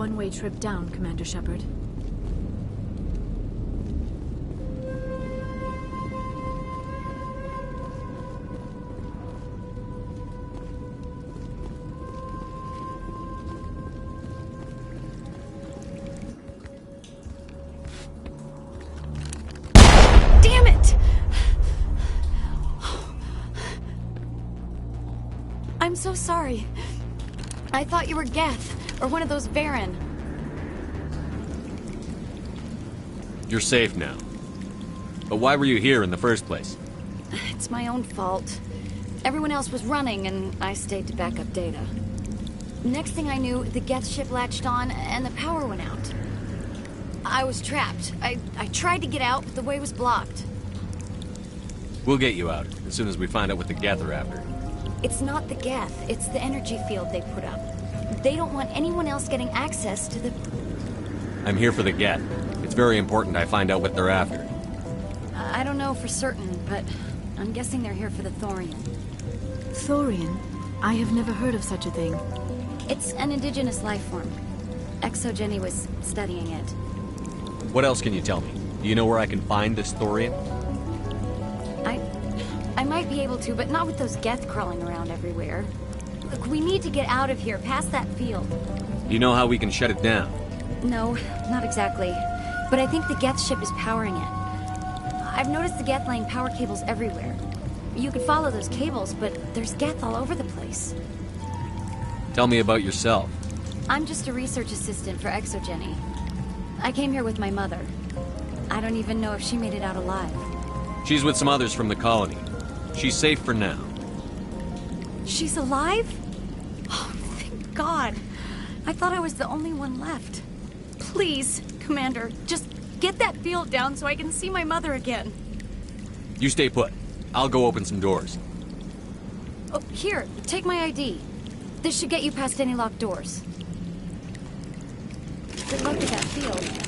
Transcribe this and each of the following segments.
one-way trip down, Commander Shepard. Damn it! I'm so sorry. I thought you were Geth, or one of those Varen. You're safe now. But why were you here in the first place? It's my own fault. Everyone else was running, and I stayed to back up data. Next thing I knew, the Geth ship latched on, and the power went out. I was trapped. I tried to get out, but the way was blocked. We'll get you out, as soon as we find out what the Geth are after. It's not the Geth, it's the energy field they put up. They don't want anyone else getting access to the... I'm here for the Geth. It's very important I find out what they're after. I don't know for certain, but I'm guessing they're here for the Thorian. Thorian? I have never heard of such a thing. It's an indigenous life form. Exogeny was studying it. What else can you tell me? Do you know where I can find this Thorian? I might be able to, but not with those Geth crawling around everywhere. Look, we need to get out of here, past that field. Do you know how we can shut it down? No, not exactly. But I think the Geth ship is powering it. I've noticed the Geth laying power cables everywhere. You could follow those cables, but there's Geth all over the place. Tell me about yourself. I'm just a research assistant for Exogeny. I came here with my mother. I don't even know if she made it out alive. She's with some others from the colony. She's safe for now. She's alive? Oh, thank God. I thought I was the only one left. Please, Commander, just get that field down so I can see my mother again. You stay put. I'll go open some doors. Oh, here, take my ID. This should get you past any locked doors. Good luck with that field.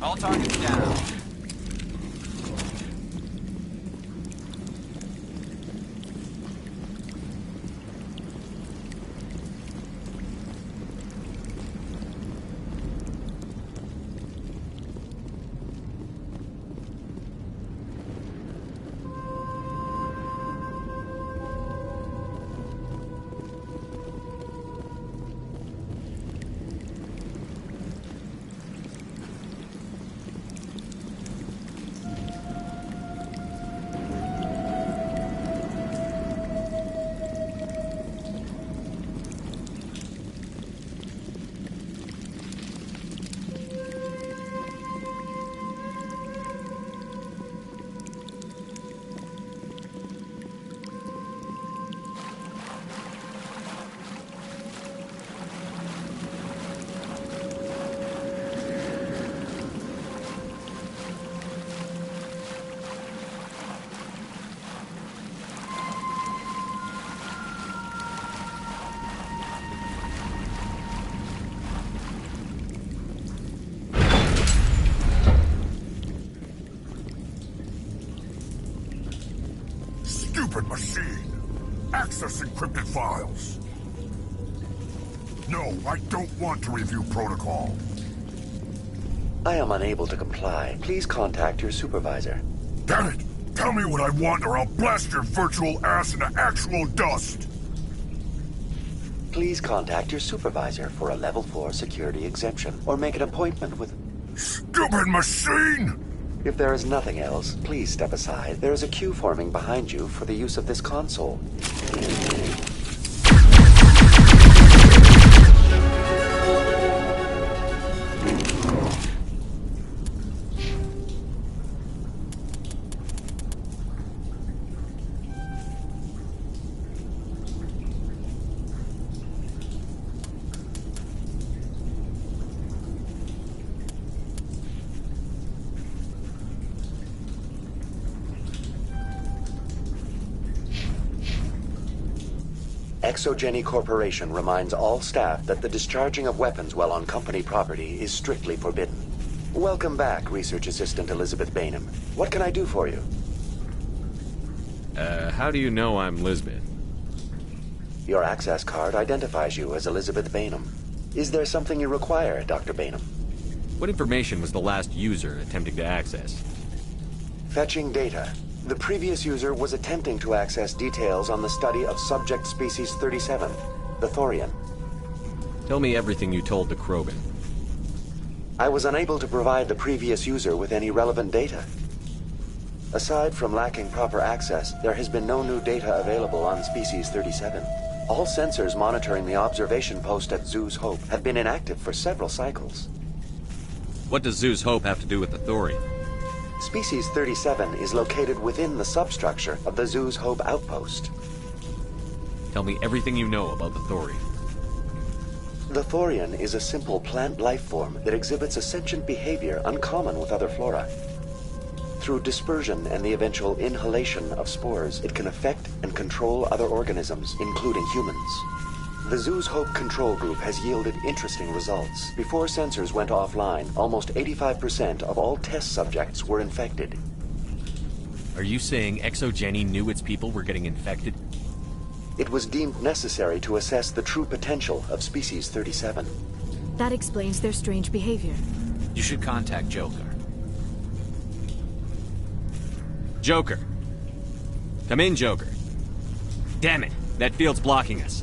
All targets down. Stupid machine! Access encrypted files! No, I don't want to review protocol. I am unable to comply. Please contact your supervisor. Damn it! Tell me what I want or I'll blast your virtual ass into actual dust! Please contact your supervisor for a level 4 security exemption, or make an appointment with... Stupid machine! If there is nothing else, please step aside. There is a queue forming behind you for the use of this console. Exogeny Corporation reminds all staff that the discharging of weapons while on company property is strictly forbidden. Welcome back, Research Assistant Elizabeth Bainham. What can I do for you? How do you know I'm Lisbeth? Your access card identifies you as Elizabeth Bainham. Is there something you require, Dr. Bainham? What information was the last user attempting to access? Fetching data. The previous user was attempting to access details on the study of subject species 37, the Thorian. Tell me everything you told the Krogan. I was unable to provide the previous user with any relevant data. Aside from lacking proper access, there has been no new data available on species 37. All sensors monitoring the observation post at Zoo's Hope have been inactive for several cycles. What does Zoo's Hope have to do with the Thorian? Species 37 is located within the substructure of the Zoo's Hope outpost. Tell me everything you know about the Thorian. The Thorian is a simple plant life form that exhibits a sentient behavior uncommon with other flora. Through dispersion and the eventual inhalation of spores, it can affect and control other organisms, including humans. The Zoo's Hope control group has yielded interesting results. Before sensors went offline, almost 85% of all test subjects were infected. Are you saying Exogeny knew its people were getting infected? It was deemed necessary to assess the true potential of species 37. That explains their strange behavior. You should contact Joker. Joker. Come in, Joker. Damn it, that field's blocking us.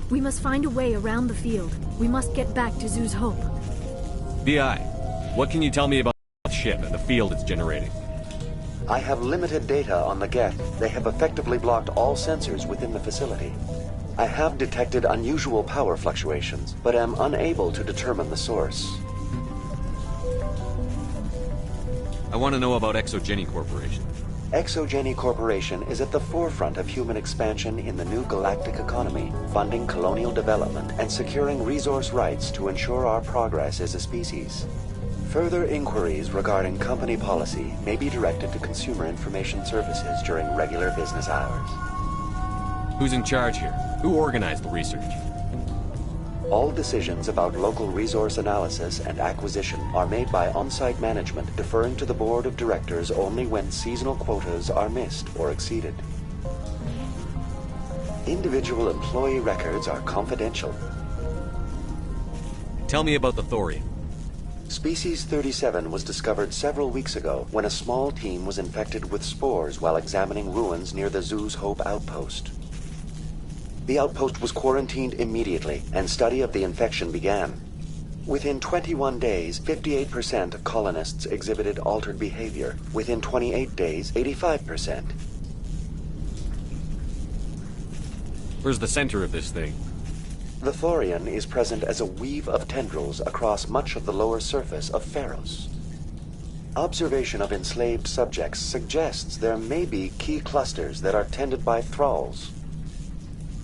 We must find a way around the field. We must get back to Zoo's Hope. VI, what can you tell me about the ship and the field it's generating? I have limited data on the Geth. They have effectively blocked all sensors within the facility. I have detected unusual power fluctuations, but am unable to determine the source. I want to know about Exogeny Corporation. Exogeny Corporation is at the forefront of human expansion in the new galactic economy, funding colonial development and securing resource rights to ensure our progress as a species. Further inquiries regarding company policy may be directed to Consumer Information Services during regular business hours. Who's in charge here? Who organized the research? All decisions about local resource analysis and acquisition are made by on-site management, deferring to the board of directors only when seasonal quotas are missed or exceeded. Individual employee records are confidential. Tell me about the Thorian. Species 37 was discovered several weeks ago when a small team was infected with spores while examining ruins near the Zoo's Hope outpost. The outpost was quarantined immediately, and study of the infection began. Within 21 days, 58% of colonists exhibited altered behavior. Within 28 days, 85%. Where's the center of this thing? The Thorian is present as a weave of tendrils across much of the lower surface of Pharos. Observation of enslaved subjects suggests there may be key clusters that are tended by thralls.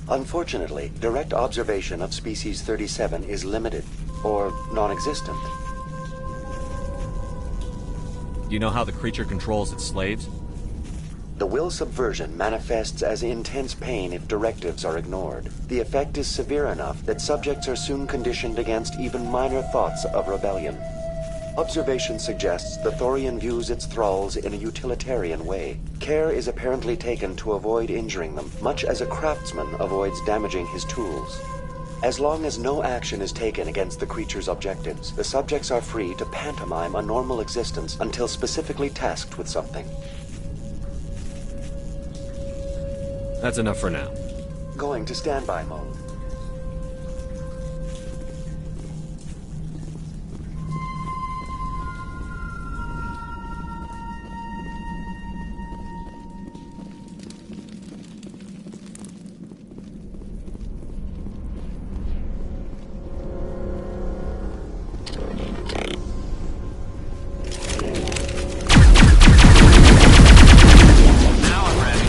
Unfortunately, direct observation of species 37 is limited, or non-existent. Do you know how the creature controls its slaves? The will subversion manifests as intense pain if directives are ignored. The effect is severe enough that subjects are soon conditioned against even minor thoughts of rebellion. Observation suggests the Thorian views its thralls in a utilitarian way. Care is apparently taken to avoid injuring them, much as a craftsman avoids damaging his tools. As long as no action is taken against the creature's objectives, the subjects are free to pantomime a normal existence until specifically tasked with something. That's enough for now. Going to standby mode. Now I'm ready.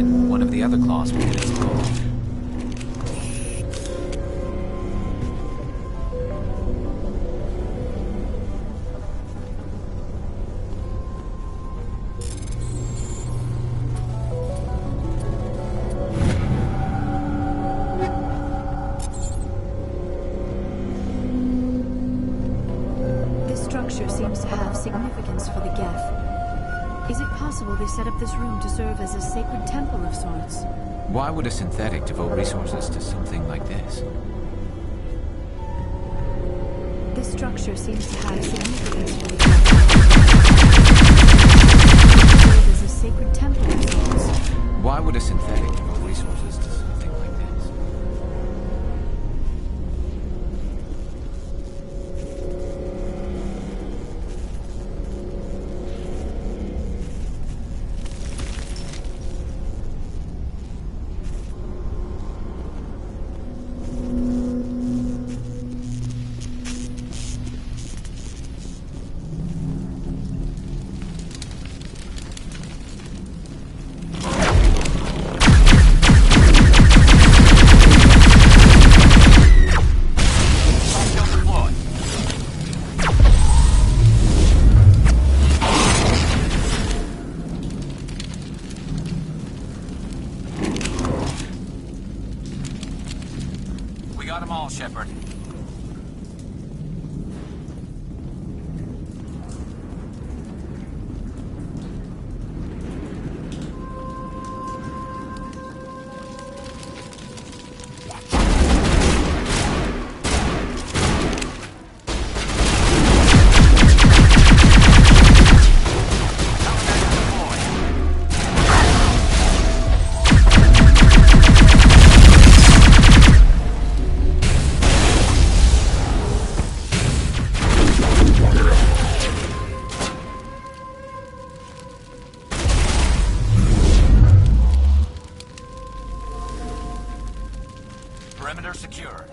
One of the other claws will get its goal. This structure seems to have significance for the Geth. Is it possible they set up this room to serve as a sacred temple of sorts? Why would a synthetic devote resources to something like this? This structure seems to have significance for the Geth. Serve as a sacred temple of sorts. Why would a synthetic devote resources to something like this? We got them all, Shepard. Perimeter secured.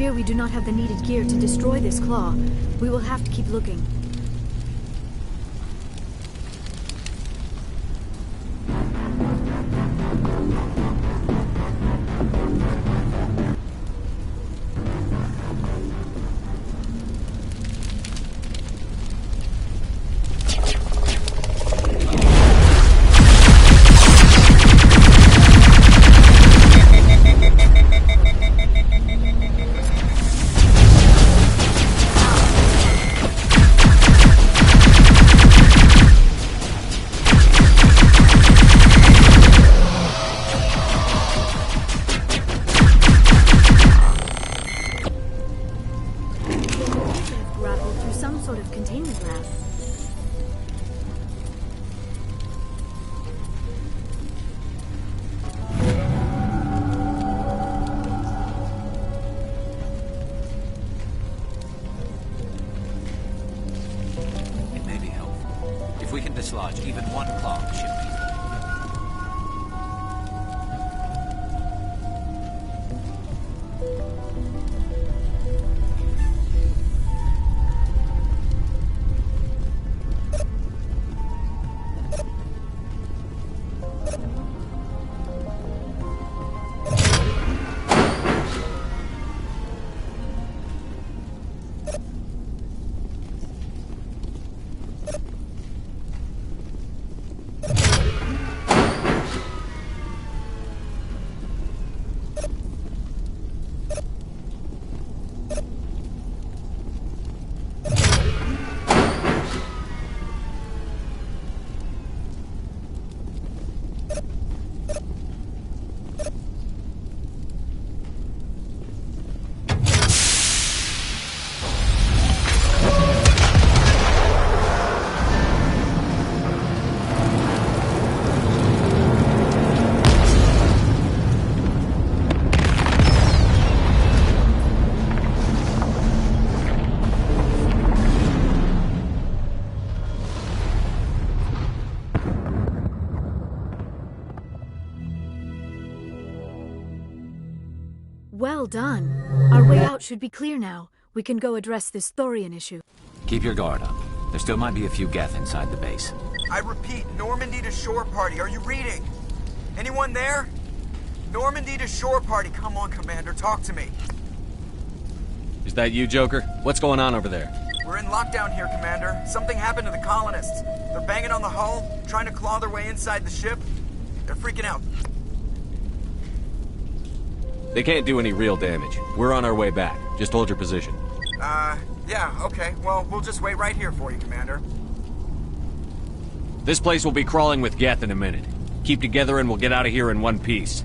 fear we do not have the needed gear to destroy this claw. We will have to keep looking. If we can dislodge even one claw, the ship will be Well done. Our way out should be clear now. We can go address this Thorian issue. Keep your guard up. There still might be a few Geth inside the base. I repeat, Normandy to shore party. Are you reading? Anyone there? Normandy to shore party. Come on, Commander. Talk to me. Is that you, Joker? What's going on over there? We're in lockdown here, Commander. Something happened to the colonists. They're banging on the hull, trying to claw their way inside the ship. They're freaking out. They can't do any real damage. We're on our way back. Just hold your position. Yeah, okay. Well, we'll just wait right here for you, Commander. This place will be crawling with Geth in a minute. Keep together and we'll get out of here in one piece.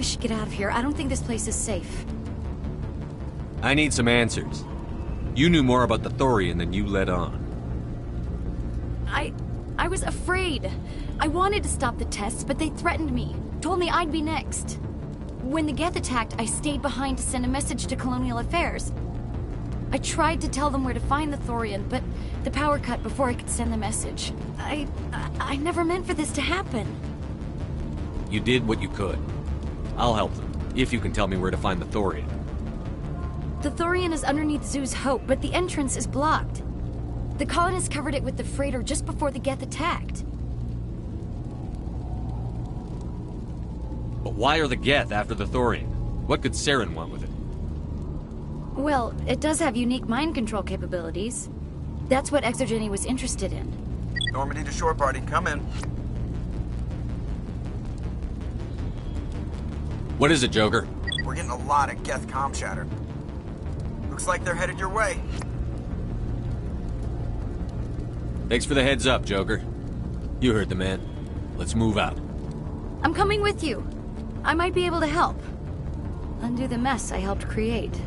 we should get out of here. I don't think this place is safe. I need some answers. You knew more about the Thorian than you let on. I was afraid. I wanted to stop the tests, but they threatened me. Told me I'd be next. When the Geth attacked, I stayed behind to send a message to Colonial Affairs. I tried to tell them where to find the Thorian, but the power cut before I could send the message. I never meant for this to happen. You did what you could. I'll help them, if you can tell me where to find the Thorian. The Thorian is underneath Zoo's Hope, but the entrance is blocked. The colonists covered it with the freighter just before the Geth attacked. But why are the Geth after the Thorian? What could Saren want with it? Well, it does have unique mind control capabilities. That's what Exogeny was interested in. Normandy to shore party, come in. What is it, Joker? We're getting a lot of Geth comm chatter. Looks like they're headed your way. Thanks for the heads up, Joker. You heard the man. Let's move out. I'm coming with you. I might be able to help. Undo the mess I helped create.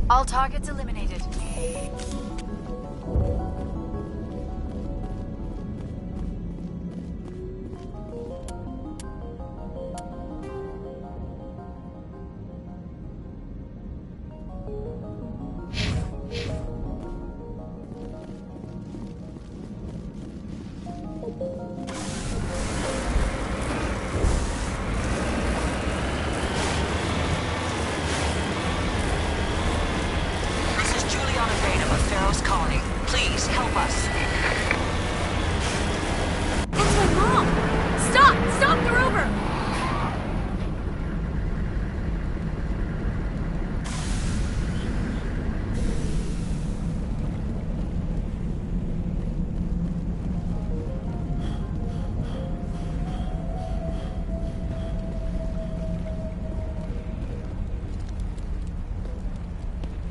All targets eliminated. Colony. Please help us. That's my mom! Stop! Stop the rover!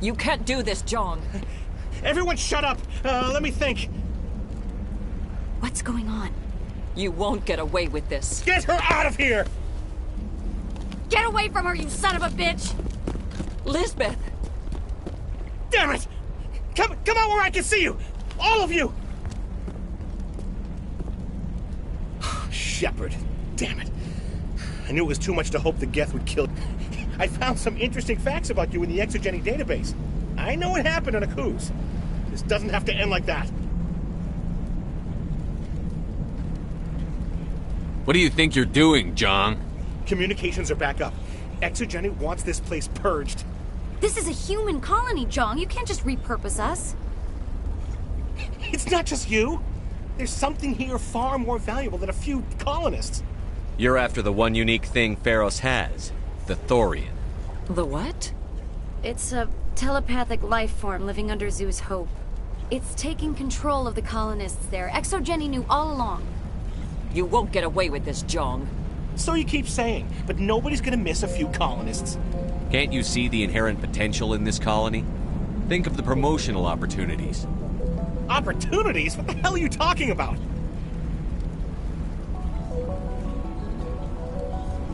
You can't do this, John. Everyone shut up! Let me think. What's going on? You won't get away with this. Get her out of here! Get away from her, you son of a bitch! Lisbeth! Damn it! Come out where I can see you! All of you! Shepard. Damn it. I knew it was too much to hope the Geth would kill you. I found some interesting facts about you in the Exogeny database. I know what happened on a cruise. This doesn't have to end like that. What do you think you're doing, John? Communications are back up. Exogeny wants this place purged. This is a human colony, John. You can't just repurpose us. It's not just you. There's something here far more valuable than a few colonists. You're after the one unique thing Pharos has, the Thorian. The what? It's a telepathic life form living under Zoo's Hope. It's taking control of the colonists there. Exogeny knew all along. You won't get away with this, John. So you keep saying, but nobody's gonna miss a few colonists. Can't you see the inherent potential in this colony? Think of the promotional opportunities. Opportunities? What the hell are you talking about?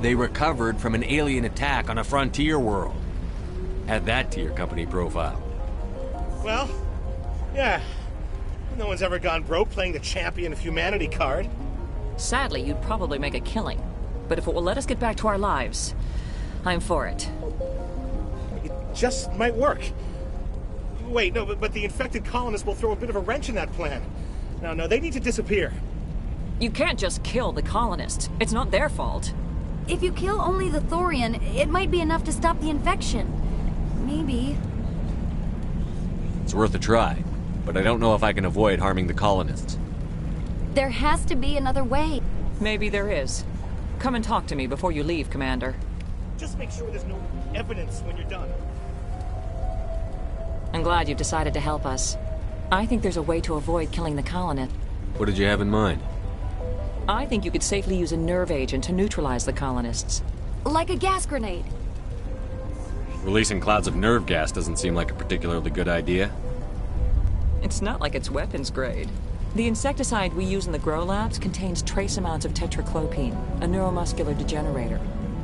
They recovered from an alien attack on a frontier world. Add that to your company profile. Well, yeah. No one's ever gone broke playing the champion of humanity card. Sadly, you'd probably make a killing. But if it will let us get back to our lives, I'm for it. It just might work. Wait, no, but the infected colonists will throw a bit of a wrench in that plan. No, they need to disappear. You can't just kill the colonists. It's not their fault. If you kill only the Thorian, it might be enough to stop the infection. Maybe. It's worth a try, but I don't know if I can avoid harming the colonists. There has to be another way. Maybe there is. Come and talk to me before you leave, Commander. Just make sure there's no evidence when you're done. I'm glad you've decided to help us. I think there's a way to avoid killing the colonists. What did you have in mind? I think you could safely use a nerve agent to neutralize the colonists. Like a gas grenade. Releasing clouds of nerve gas doesn't seem like a particularly good idea. It's not like it's weapons grade. The insecticide we use in the grow labs contains trace amounts of tetraclopine, a neuromuscular degenerator.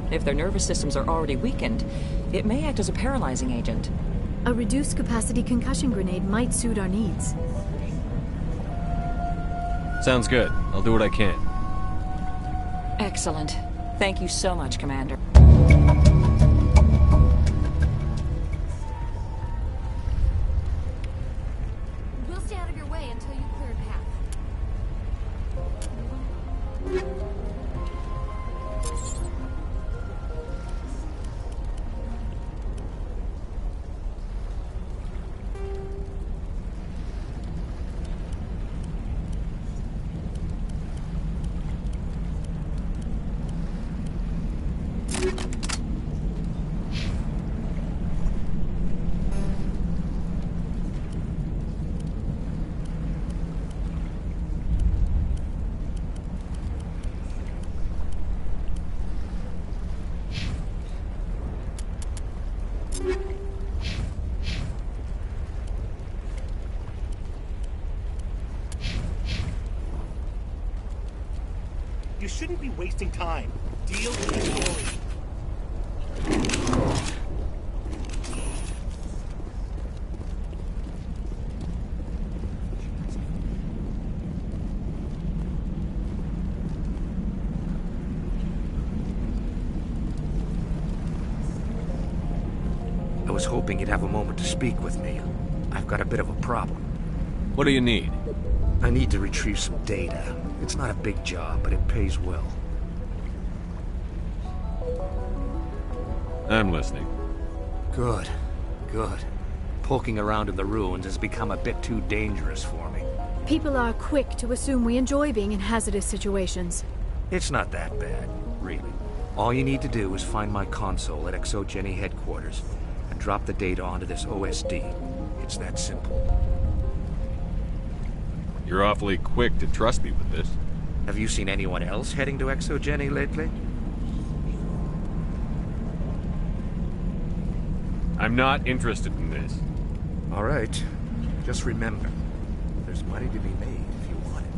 If their nervous systems are already weakened, it may act as a paralyzing agent. A reduced capacity concussion grenade might suit our needs. Sounds good. I'll do what I can. Excellent. Thank you so much, Commander. We'll stay out of your way until you clear a path. You shouldn't be wasting time. Deal with the story. I was hoping you'd have a moment to speak with me. I've got a bit of a problem. What do you need? I need to retrieve some data. It's not a big job, but it pays well. I'm listening. Good. Poking around in the ruins has become a bit too dangerous for me. People are quick to assume we enjoy being in hazardous situations. It's not that bad, really. All you need to do is find my console at Exogeny headquarters and drop the data onto this OSD. It's that simple. You're awfully quick to trust me with this. Have you seen anyone else heading to Exogeny lately? I'm not interested in this. All right. Just remember, there's money to be made if you want it.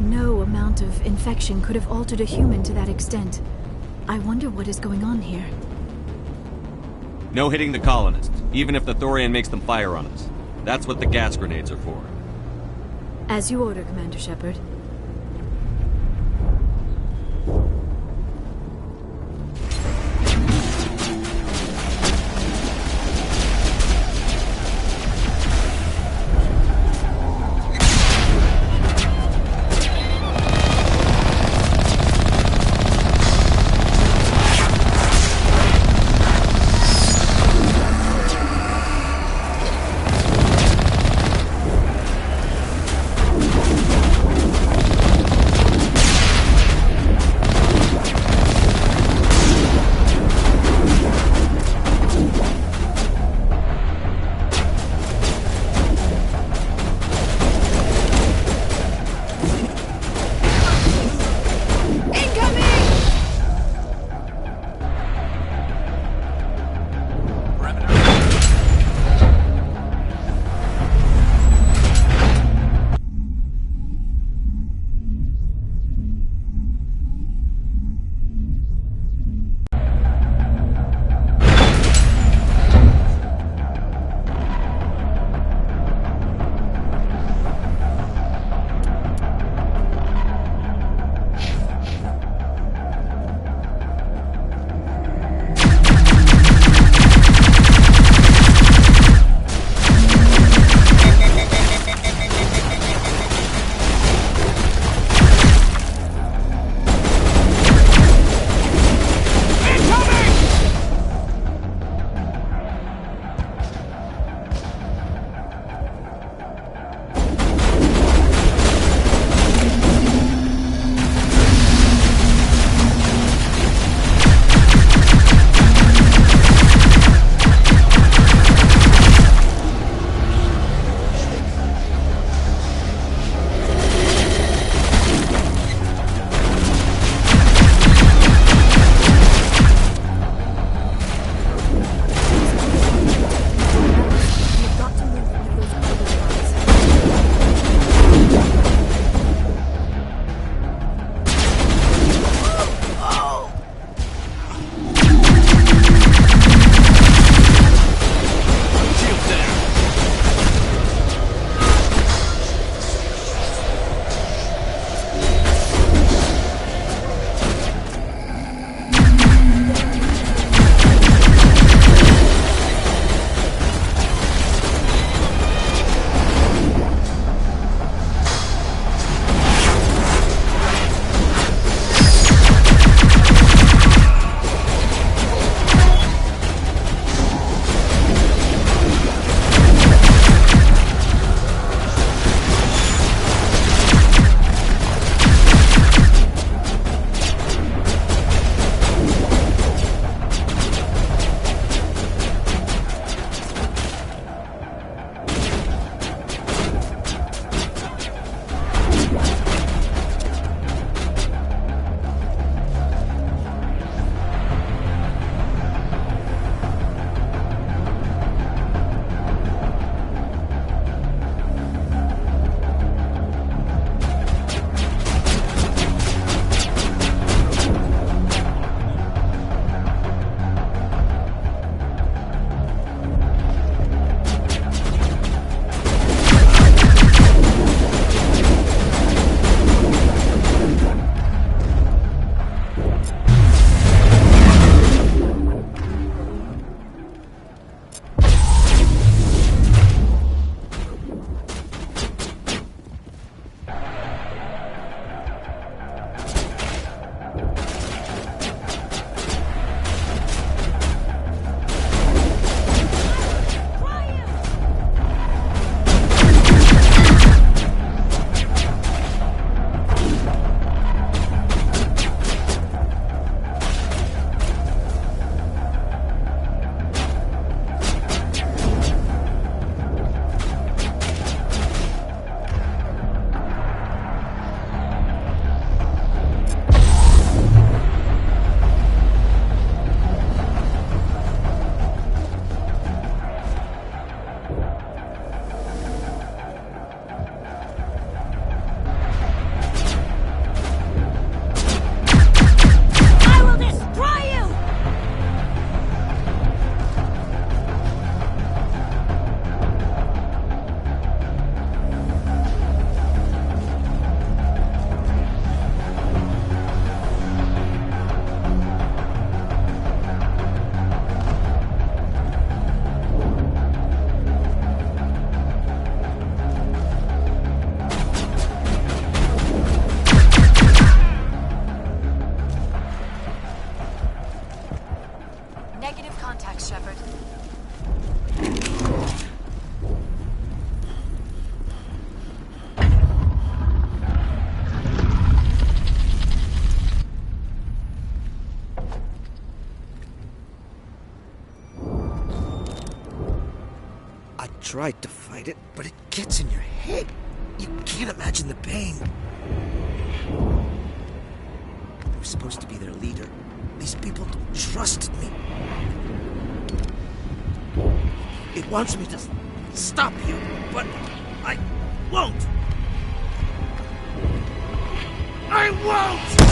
No amount of infection could have altered a human to that extent. I wonder what is going on here. No hitting the colonists, even if the Thorian makes them fire on us. That's what the gas grenades are for. As you order, Commander Shepard. tried to fight it, but it gets in your head. You can't imagine the pain. I was supposed to be their leader. These people trusted me. It wants me to stop you, but I won't. I won't!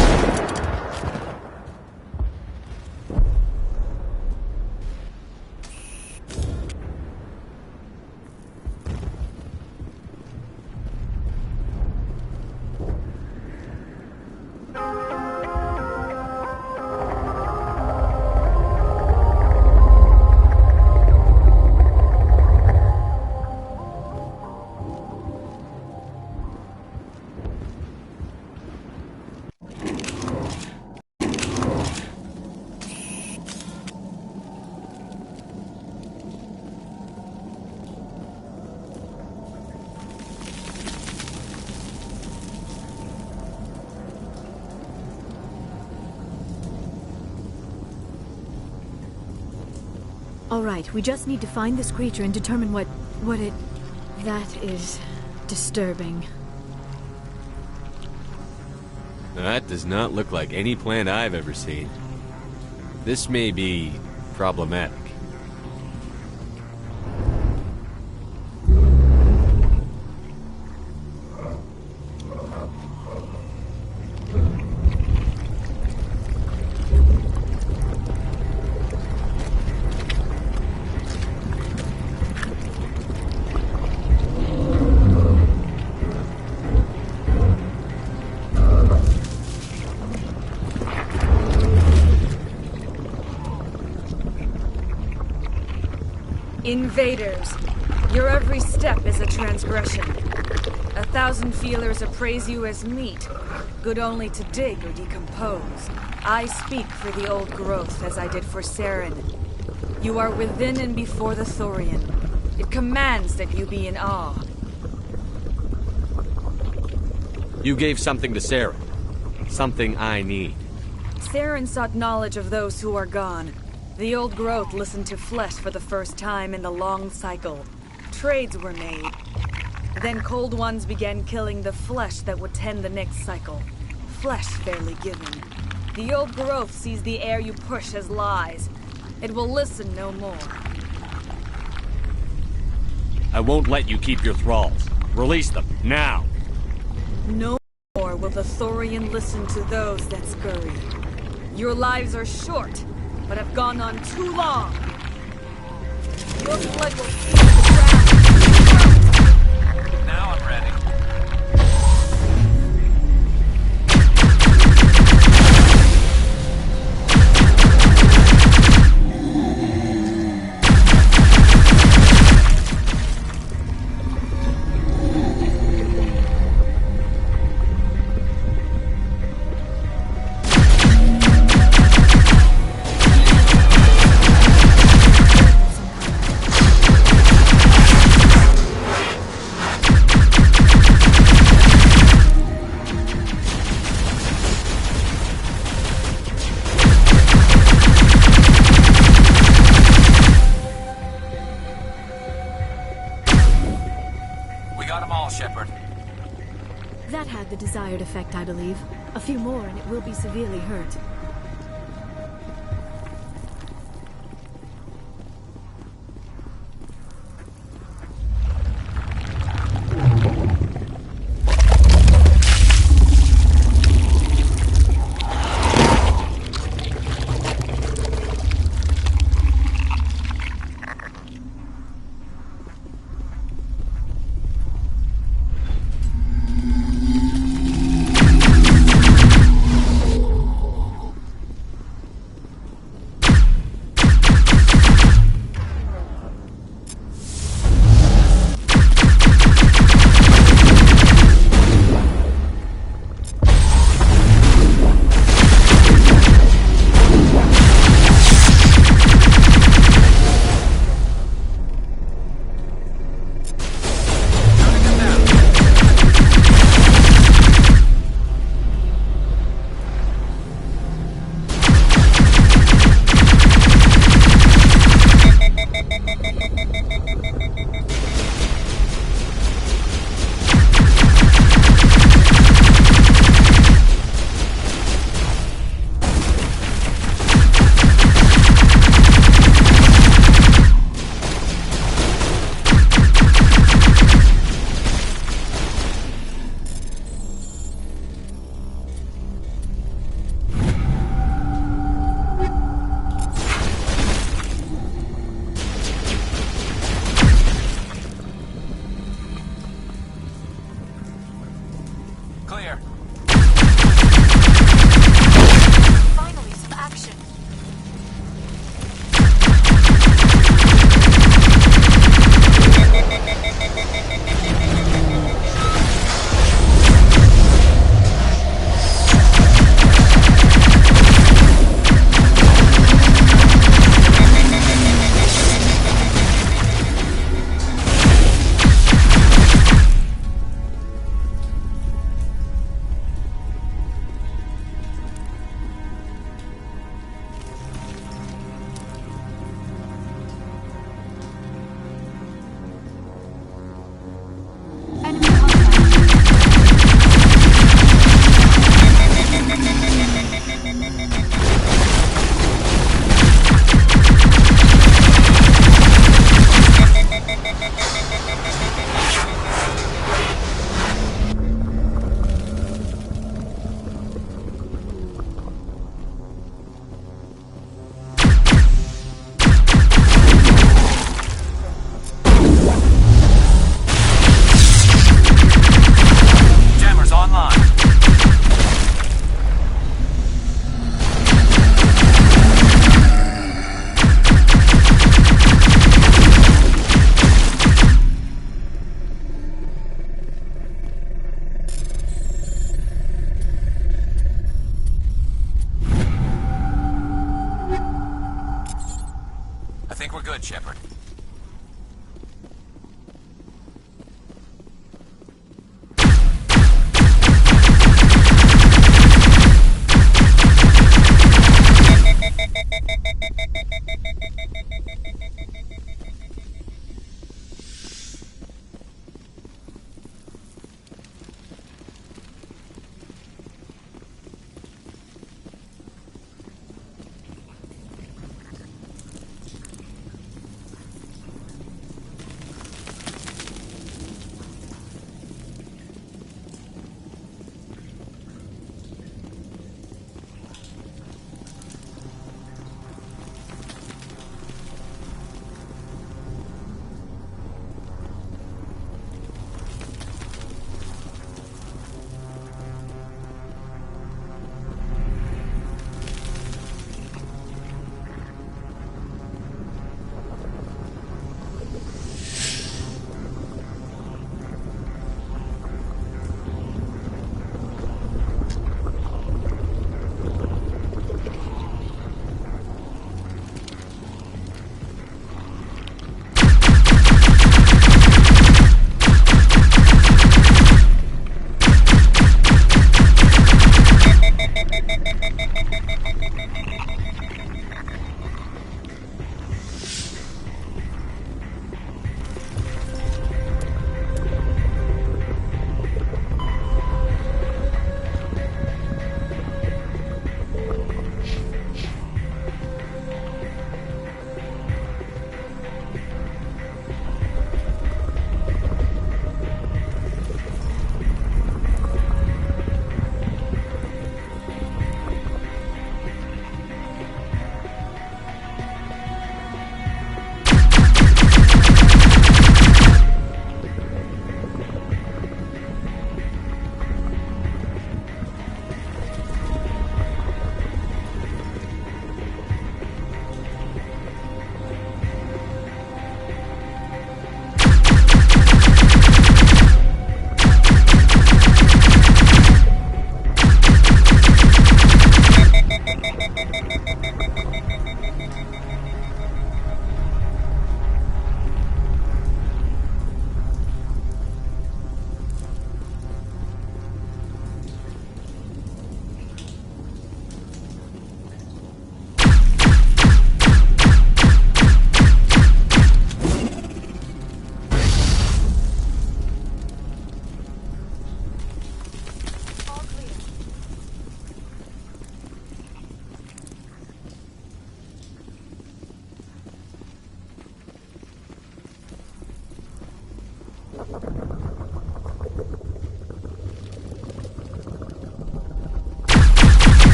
All right, we just need to find this creature and determine what it... That is disturbing. That does not look like any plant I've ever seen. This may be problematic. Invaders, your every step is a transgression. 1,000 feelers appraise you as meat, good only to dig or decompose. I speak for the old growth as I did for Saren. You are within and before the Thorian. It commands that you be in awe. You gave something to Sarah. Something I need. Saren sought knowledge of those who are gone. The old growth listened to flesh for the first time in the long cycle. Trades were made. Then cold ones began killing the flesh that would tend the next cycle. Flesh fairly given. The old growth sees the air you push as lies. It will listen no more. I won't let you keep your thralls. Release them, now! No more will the Thorian listen to those that scurry. Your lives are short, but have gone on too long. Your blood will see the ground. Now I'm ready. That had the desired effect, I believe. A few more and it will be severely hurt. clear. Finally, some action. Enemy contact. Jammers online. I think we're good, Shepard.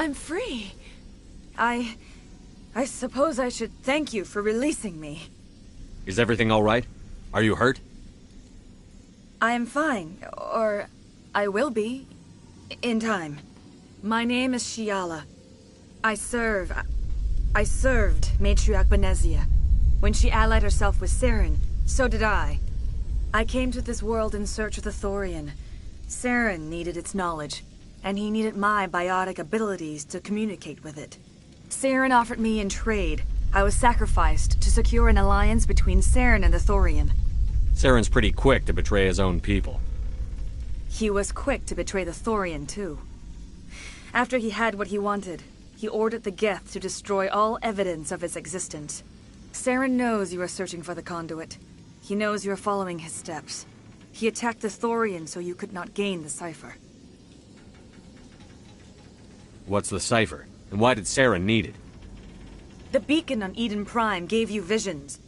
I'm free. I suppose I should thank you for releasing me. Is everything all right? Are you hurt? I am fine, or I will be, in time. My name is Shiala. I served Matriarch Benezia. When she allied herself with Saren, so did I. I came to this world in search of the Thorian. Saren needed its knowledge, and he needed my biotic abilities to communicate with it. Saren offered me in trade. I was sacrificed to secure an alliance between Saren and the Thorian. Saren's pretty quick to betray his own people. He was quick to betray the Thorian, too. After he had what he wanted, he ordered the Geth to destroy all evidence of its existence. Saren knows you are searching for the conduit. He knows you are following his steps. He attacked the Thorian so you could not gain the cipher. What's the cipher? And why did Saren need it? The beacon on Eden Prime gave you visions.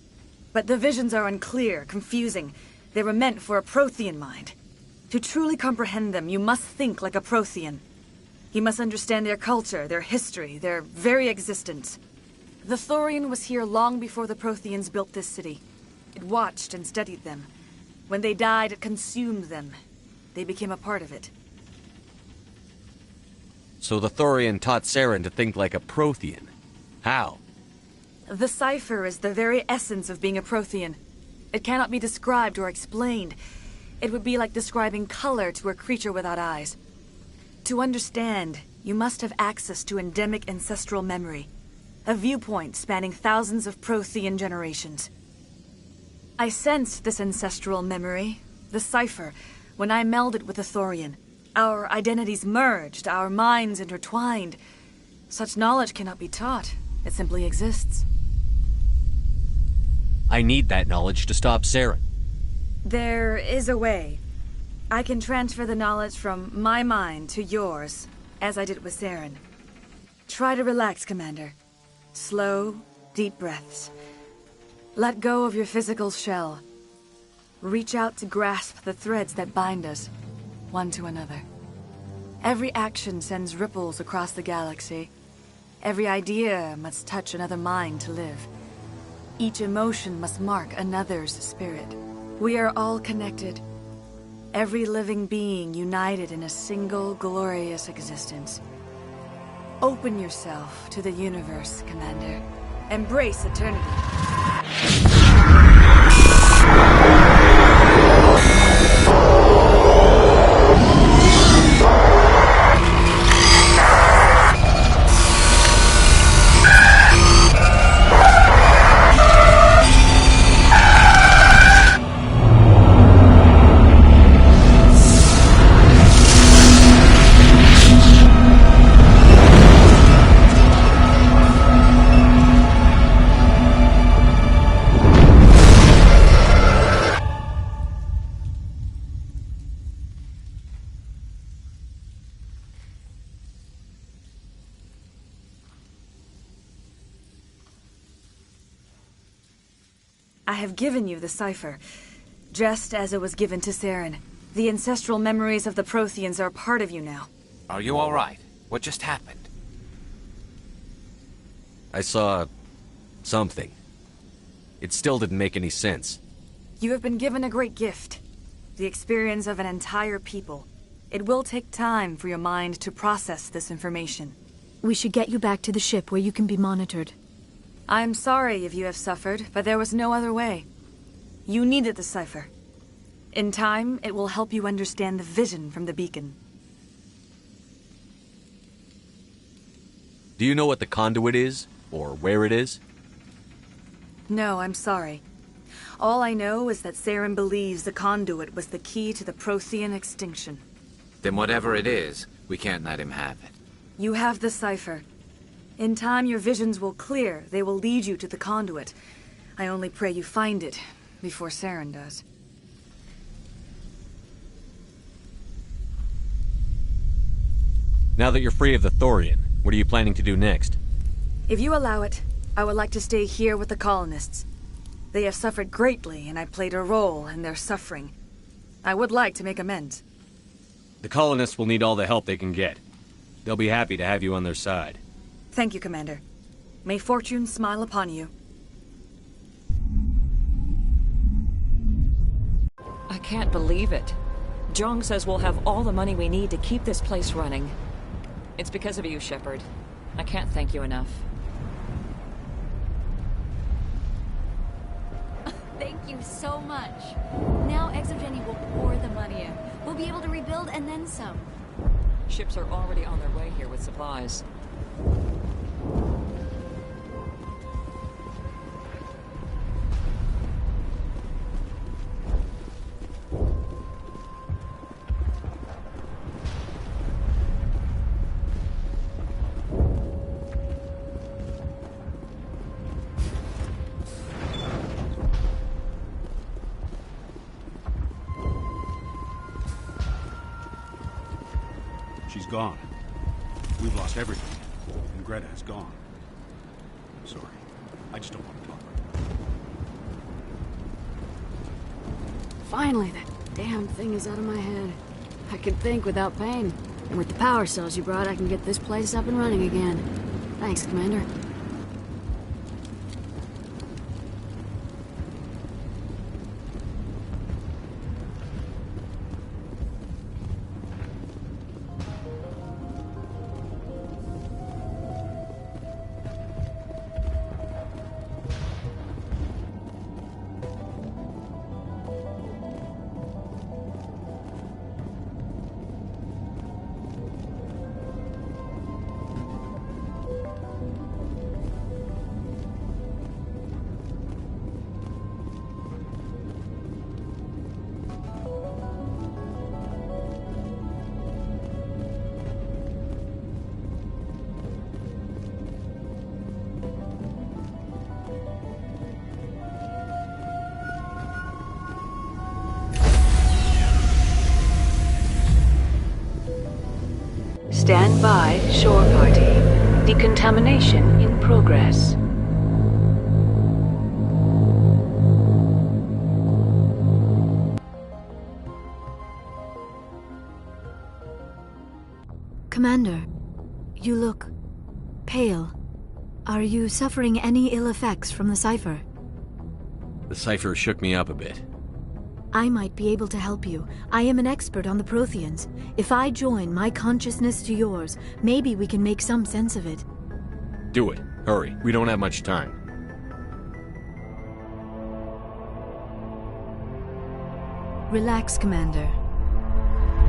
But the visions are unclear, confusing. They were meant for a Prothean mind. To truly comprehend them, you must think like a Prothean. You must understand their culture, their history, their very existence. The Thorian was here long before the Protheans built this city. It watched and studied them. When they died, it consumed them. They became a part of it. So the Thorian taught Saren to think like a Prothean. How? The cipher is the very essence of being a Prothean. It cannot be described or explained. It would be like describing color to a creature without eyes. To understand, you must have access to endemic ancestral memory. A viewpoint spanning thousands of Prothean generations. I sensed this ancestral memory, the cipher, when I melded with the Thorian. Our identities merged, our minds intertwined. Such knowledge cannot be taught. It simply exists. I need that knowledge to stop Saren. There is a way. I can transfer the knowledge from my mind to yours, as I did with Saren. Try to relax, Commander. Slow, deep breaths. Let go of your physical shell. Reach out to grasp the threads that bind us, one to another. Every action sends ripples across the galaxy. Every idea must touch another mind to live. Each emotion must mark another's spirit. We are all connected. Every living being united in a single glorious existence. Open yourself to the universe, Commander. Embrace eternity. I have given you the cipher, just as it was given to Saren. The ancestral memories of the Protheans are part of you now. Are you all right? What just happened? I saw... something. It still didn't make any sense. You have been given a great gift. The experience of an entire people. It will take time for your mind to process this information. We should get you back to the ship where you can be monitored. I am sorry if you have suffered, but there was no other way. You needed the cipher. In time, it will help you understand the vision from the beacon. Do you know what the conduit is? Or where it is? No, I'm sorry. All I know is that Saren believes the conduit was the key to the Prothean extinction. Then whatever it is, we can't let him have it. You have the cipher. In time, your visions will clear. They will lead you to the conduit. I only pray you find it before Saren does. Now that you're free of the Thorian, what are you planning to do next? If you allow it, I would like to stay here with the colonists. They have suffered greatly, and I played a role in their suffering. I would like to make amends. The colonists will need all the help they can get. They'll be happy to have you on their side. Thank you, Commander. May fortune smile upon you. I can't believe it. Jong says we'll have all the money we need to keep this place running. It's because of you, Shepard. I can't thank you enough. Thank you so much. Now ExoGeni will pour the money in. We'll be able to rebuild and then some. Ships are already on their way here with supplies. She's gone. We've lost everything. And Greta is gone. Sorry. I just don't want to talk about it. Finally, that damn thing is out of my head. I can think without pain. And with the power cells you brought, I can get this place up and running again. Thanks, Commander. Stand by, shore party. Decontamination in progress. Commander, you look pale. Are you suffering any ill effects from the cipher? The cipher shook me up a bit. I might be able to help you. I am an expert on the Protheans. If I join my consciousness to yours, maybe we can make some sense of it. Do it. Hurry. We don't have much time. Relax, Commander.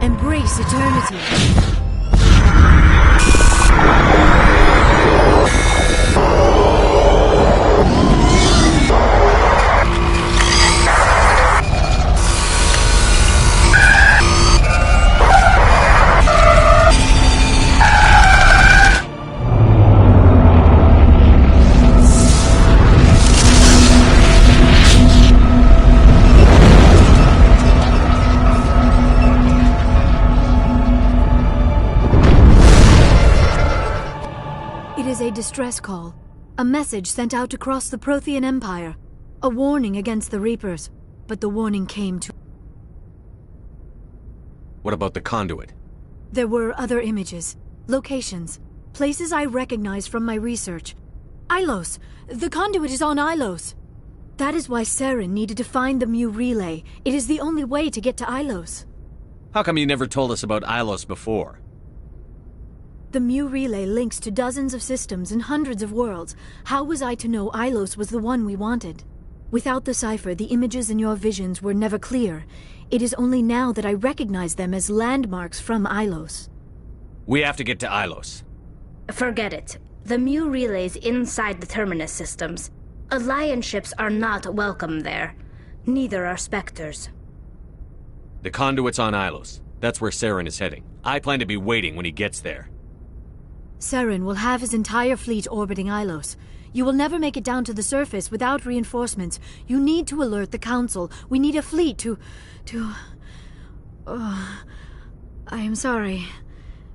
Embrace eternity. A distress call. A message sent out across the Prothean Empire. A warning against the Reapers. But the warning came too... What about the conduit? There were other images. Locations. Places I recognized from my research. Ilos! The conduit is on Ilos! That is why Saren needed to find the Mu relay. It is the only way to get to Ilos. How come you never told us about Ilos before? The Mu relay links to dozens of systems and hundreds of worlds. How was I to know Ilos was the one we wanted? Without the cipher, the images in your visions were never clear. It is only now that I recognize them as landmarks from Ilos. We have to get to Ilos. Forget it. The Mu relay's inside the Terminus systems. Alliance ships are not welcome there. Neither are Spectres. The conduit's on Ilos. That's where Saren is heading. I plan to be waiting when he gets there. Saren will have his entire fleet orbiting Ilos. You will never make it down to the surface without reinforcements. You need to alert the Council. We need a fleet to... Oh, I am sorry.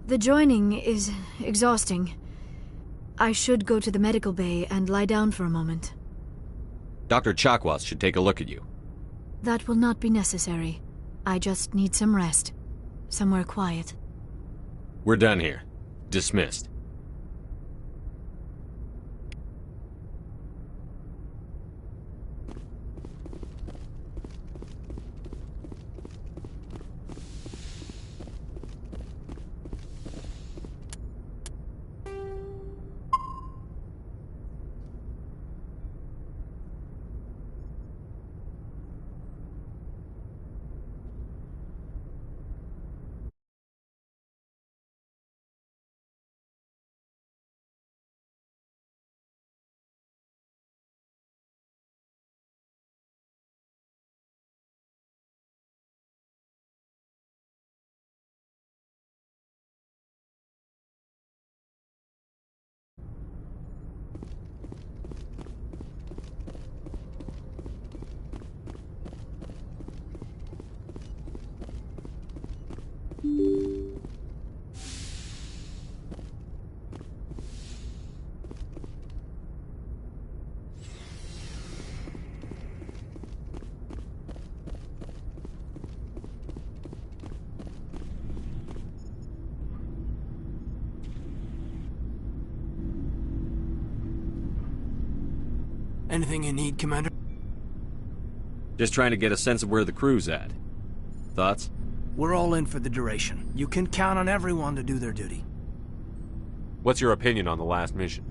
The joining is exhausting. I should go to the medical bay and lie down for a moment. Dr. Chakwas should take a look at you. That will not be necessary. I just need some rest. Somewhere quiet. We're done here. Dismissed. Anything you need, Commander? Just trying to get a sense of where the crew's at. Thoughts? We're all in for the duration. You can count on everyone to do their duty. What's your opinion on the last mission?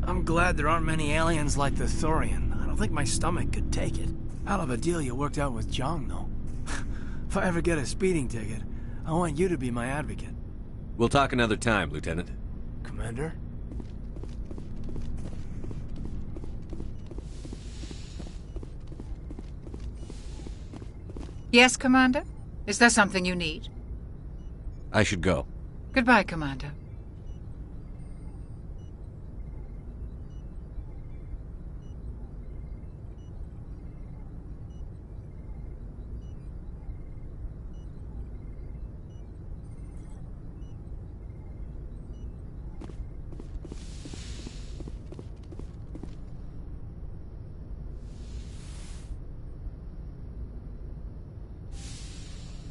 I'm glad there aren't many aliens like the Thorian. I don't think my stomach could take it. Hell of a deal you worked out with Jong, though. If I ever get a speeding ticket, I want you to be my advocate. We'll talk another time, Lieutenant. Commander? Yes, Commander? Is there something you need? I should go. Goodbye, Commander.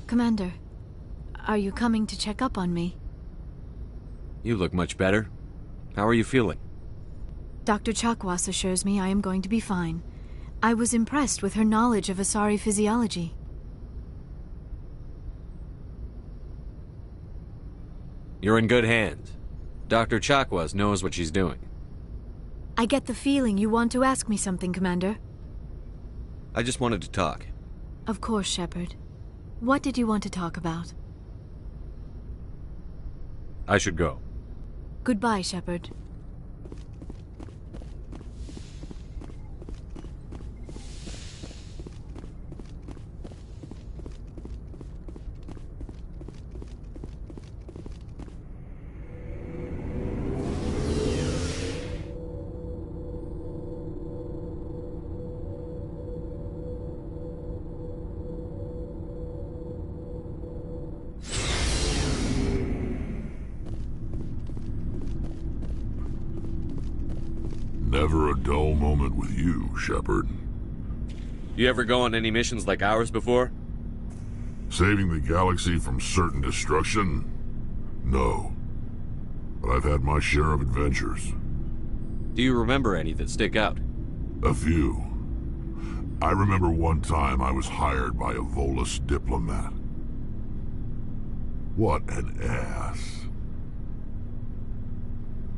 Commander, are you coming to check up on me? You look much better. How are you feeling? Dr. Chakwas assures me I am going to be fine. I was impressed with her knowledge of Asari physiology. You're in good hands. Dr. Chakwas knows what she's doing. I get the feeling you want to ask me something, Commander. I just wanted to talk. Of course, Shepard. What did you want to talk about? I should go. Goodbye, Shepard. Never a dull moment with you, Shepard. You ever go on any missions like ours before? Saving the galaxy from certain destruction? No. But I've had my share of adventures. Do you remember any that stick out? A few. I remember one time I was hired by a Volus diplomat. What an ass.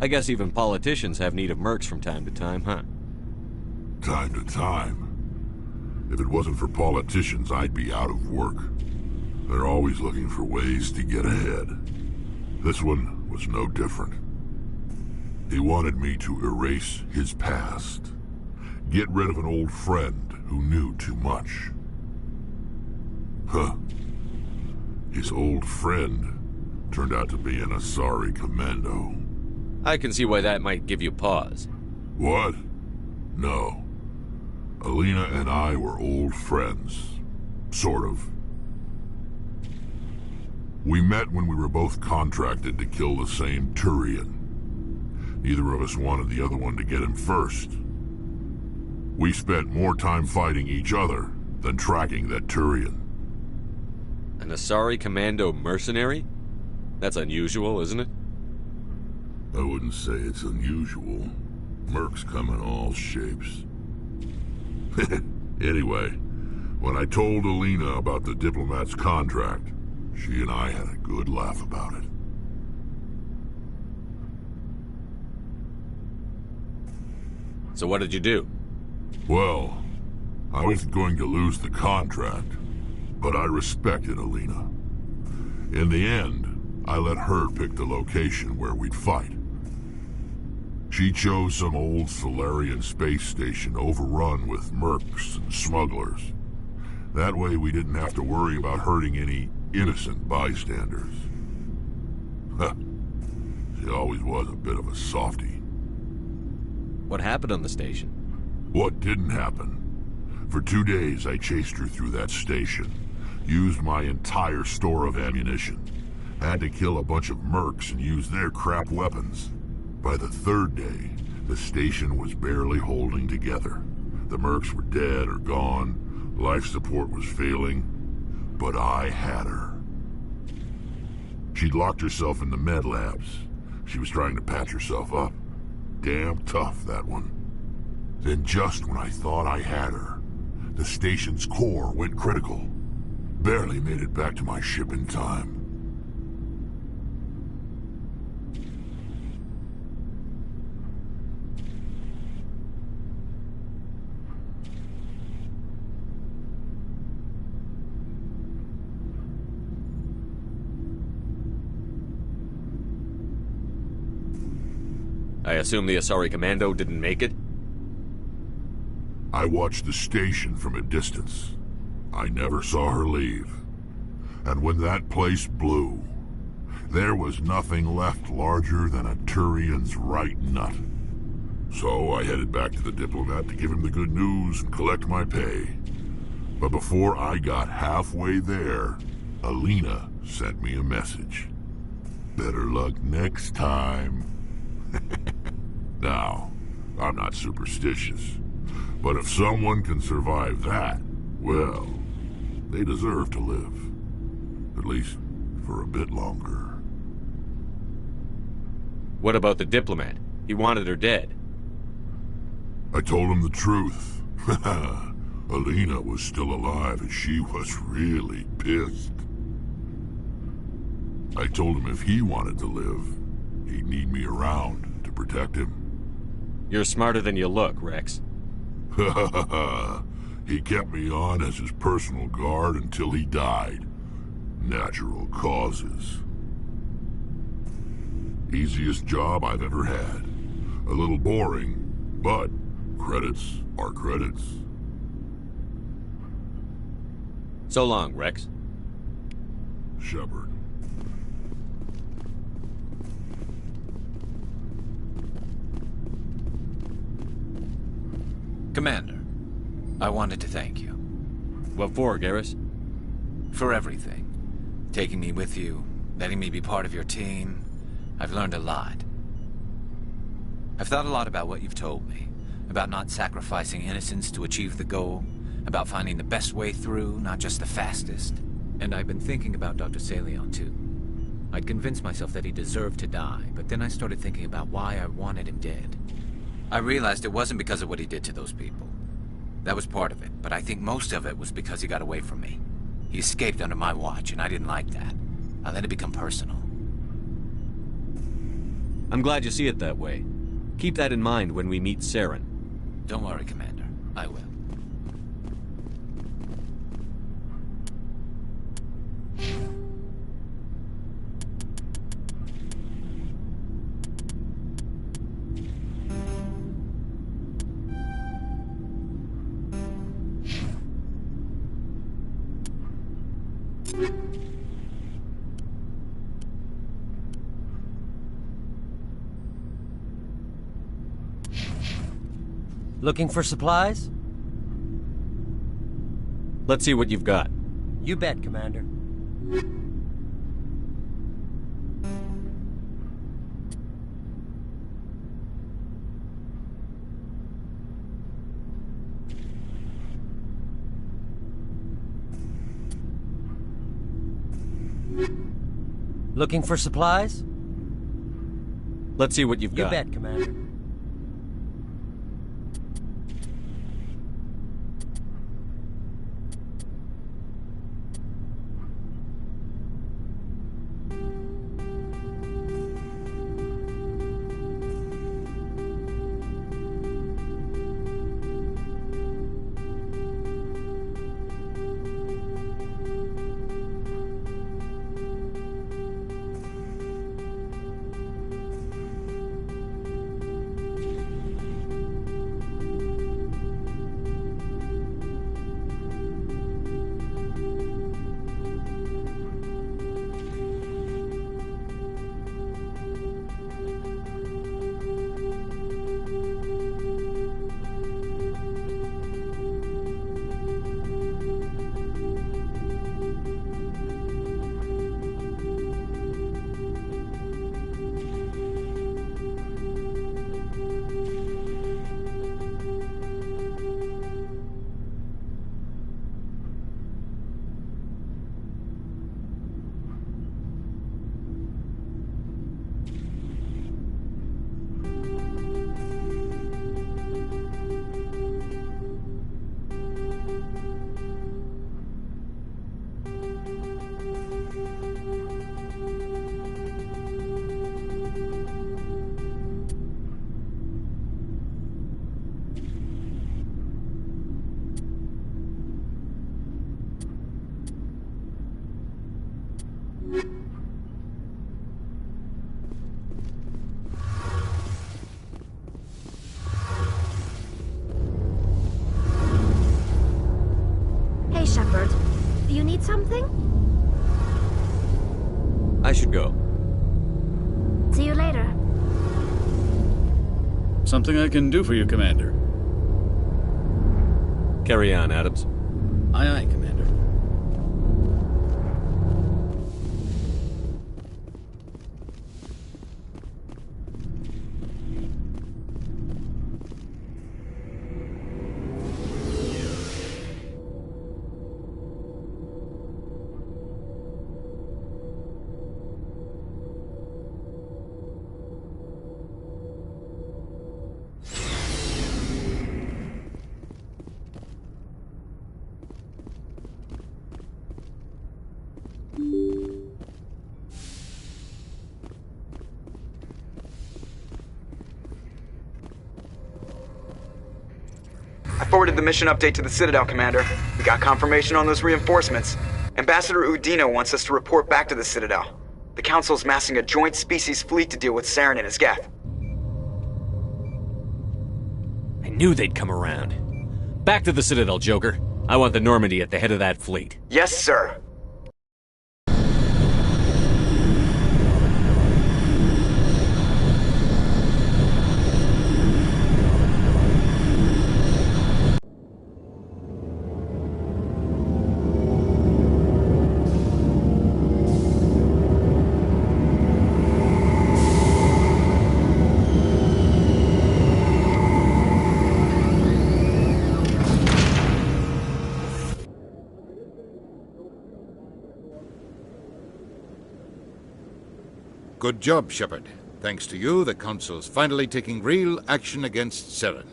I guess even politicians have need of mercs from time to time, huh? Time to time. If it wasn't for politicians, I'd be out of work. They're always looking for ways to get ahead. This one was no different. He wanted me to erase his past. Get rid of an old friend who knew too much. Huh. His old friend turned out to be an Asari commando. I can see why that might give you pause. What? No. Alina and I were old friends. Sort of. We met when we were both contracted to kill the same Turian. Neither of us wanted the other one to get him first. We spent more time fighting each other than tracking that Turian. An Asari commando mercenary? That's unusual, isn't it? I wouldn't say it's unusual. Mercs come in all shapes. Anyway, when I told Alina about the diplomat's contract, she and I had a good laugh about it. So what did you do? Well, I wasn't going to lose the contract, but I respected Alina. In the end, I let her pick the location where we'd fight. She chose some old Solarian space station overrun with mercs and smugglers. That way we didn't have to worry about hurting any innocent bystanders. Huh. She always was a bit of a softie. What happened on the station? What didn't happen? For 2 days I chased her through that station. Used my entire store of ammunition. Had to kill a bunch of mercs and use their crap weapons. By the 3rd day, the station was barely holding together. The mercs were dead or gone, life support was failing, but I had her. She'd locked herself in the med labs. She was trying to patch herself up. Damn tough, that one. Then just when I thought I had her, the station's core went critical. Barely made it back to my ship in time. I assume the Asari Commando didn't make it? I watched the station from a distance. I never saw her leave. And when that place blew, there was nothing left larger than a Turian's right nut. So I headed back to the diplomat to give him the good news and collect my pay. But before I got halfway there, Alina sent me a message. Better luck next time. Now, I'm not superstitious, but if someone can survive that, well, they deserve to live. At least for a bit longer. What about the diplomat? He wanted her dead. I told him the truth. Alina was still alive and she was really pissed. I told him if he wanted to live, he'd need me around to protect him. You're smarter than you look, Rex. He kept me on as his personal guard until he died. Natural causes. Easiest job I've ever had. A little boring, but credits are credits. So long, Rex. Shepard. Commander, I wanted to thank you. What for, Garrus? For everything. Taking me with you, letting me be part of your team. I've learned a lot. I've thought a lot about what you've told me. About not sacrificing innocence to achieve the goal. About finding the best way through, not just the fastest. And I've been thinking about Dr. Saleon, too. I'd convinced myself that he deserved to die, but then I started thinking about why I wanted him dead. I realized it wasn't because of what he did to those people. That was part of it, but I think most of it was because he got away from me. He escaped under my watch, and I didn't like that. I let it become personal. I'm glad you see it that way. Keep that in mind when we meet Saren. Don't worry, Commander. I will. Looking for supplies? Let's see what you've got. You bet, Commander. Looking for supplies? Let's see what you've got. You bet, Commander. Hey, Shepard. Do you need something? I should go. See you later. Something I can do for you, Commander. Carry on, Adams. Aye, aye, Commander. I forwarded the mission update to the Citadel, Commander. We got confirmation on those reinforcements. Ambassador Udino wants us to report back to the Citadel. The Council's massing a joint species fleet to deal with Saren and his Geth. I knew they'd come around. Back to the Citadel, Joker. I want the Normandy at the head of that fleet. Yes, sir. Good job, Shepard. Thanks to you, the Council's finally taking real action against Saren.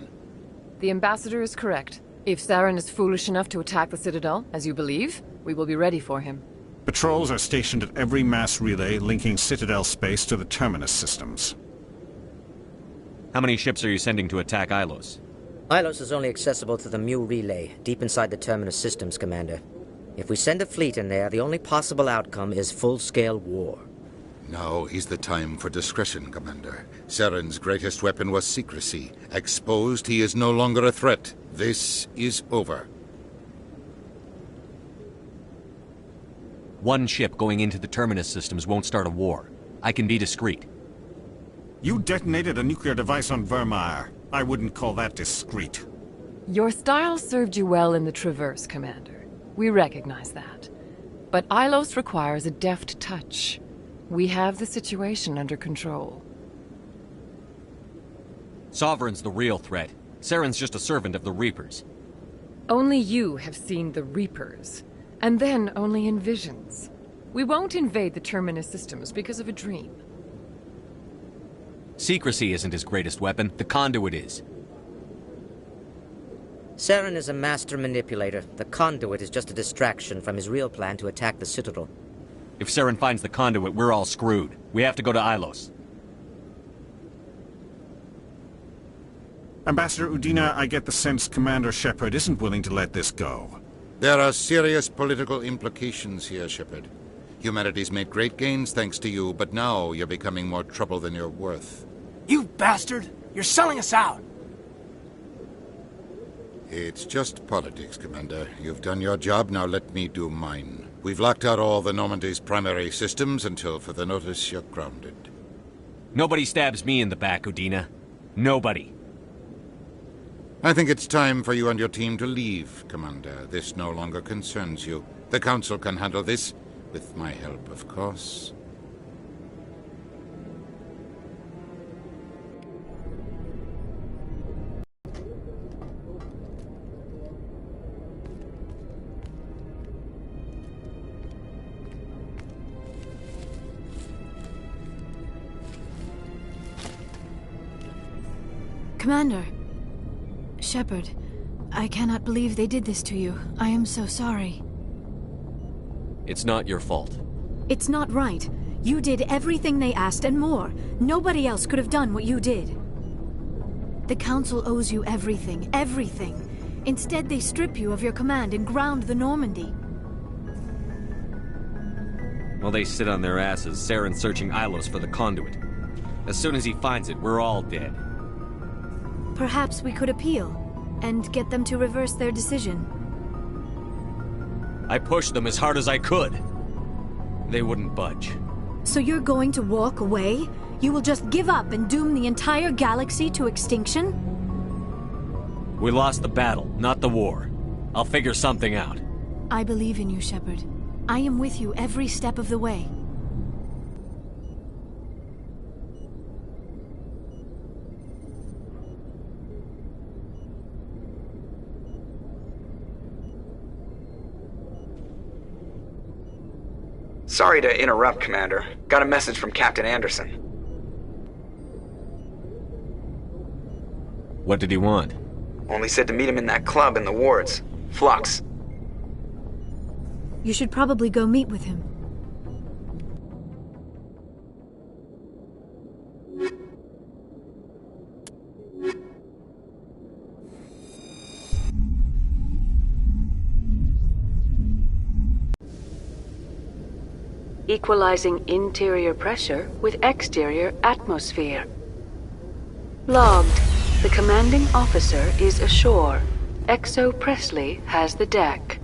The Ambassador is correct. If Saren is foolish enough to attack the Citadel, as you believe, we will be ready for him. Patrols are stationed at every mass relay linking Citadel space to the Terminus systems. How many ships are you sending to attack Ilos? Ilos is only accessible to the Mu relay, deep inside the Terminus systems, Commander. If we send a fleet in there, the only possible outcome is full-scale war. Now is the time for discretion, Commander. Saren's greatest weapon was secrecy. Exposed, he is no longer a threat. This is over. One ship going into the Terminus systems won't start a war. I can be discreet. You detonated a nuclear device on Vermeer. I wouldn't call that discreet. Your style served you well in the Traverse, Commander. We recognize that. But Ilos requires a deft touch. We have the situation under control. Sovereign's the real threat. Saren's just a servant of the Reapers. Only you have seen the Reapers. And then only in visions. We won't invade the Terminus systems because of a dream. Secrecy isn't his greatest weapon, the conduit is. Saren is a master manipulator. The conduit is just a distraction from his real plan to attack the Citadel. If Saren finds the conduit, we're all screwed. We have to go to Ilos. Ambassador Udina, I get the sense Commander Shepard isn't willing to let this go. There are serious political implications here, Shepard. Humanity's made great gains thanks to you, but now you're becoming more trouble than you're worth. You bastard! You're selling us out! It's just politics, Commander. You've done your job, now let me do mine. We've locked out all the Normandy's primary systems until further notice you're grounded. Nobody stabs me in the back, Udina. Nobody. I think it's time for you and your team to leave, Commander. This no longer concerns you. The Council can handle this, with my help, of course. Commander. Shepard, I cannot believe they did this to you. I am so sorry. It's not your fault. It's not right. You did everything they asked and more. Nobody else could have done what you did. The Council owes you everything, everything. Instead, they strip you of your command and ground the Normandy. While they sit on their asses, Saren's searching Ilos for the conduit. As soon as he finds it, we're all dead. Perhaps we could appeal, and get them to reverse their decision. I pushed them as hard as I could. They wouldn't budge. So you're going to walk away? You will just give up and doom the entire galaxy to extinction? We lost the battle, not the war. I'll figure something out. I believe in you, Shepard. I am with you every step of the way. Sorry to interrupt, Commander. Got a message from Captain Anderson. What did he want? Only said to meet him in that club in the wards. Flux. You should probably go meet with him. Equalizing interior pressure with exterior atmosphere. Logged. The commanding officer is ashore. Exo Presley has the deck.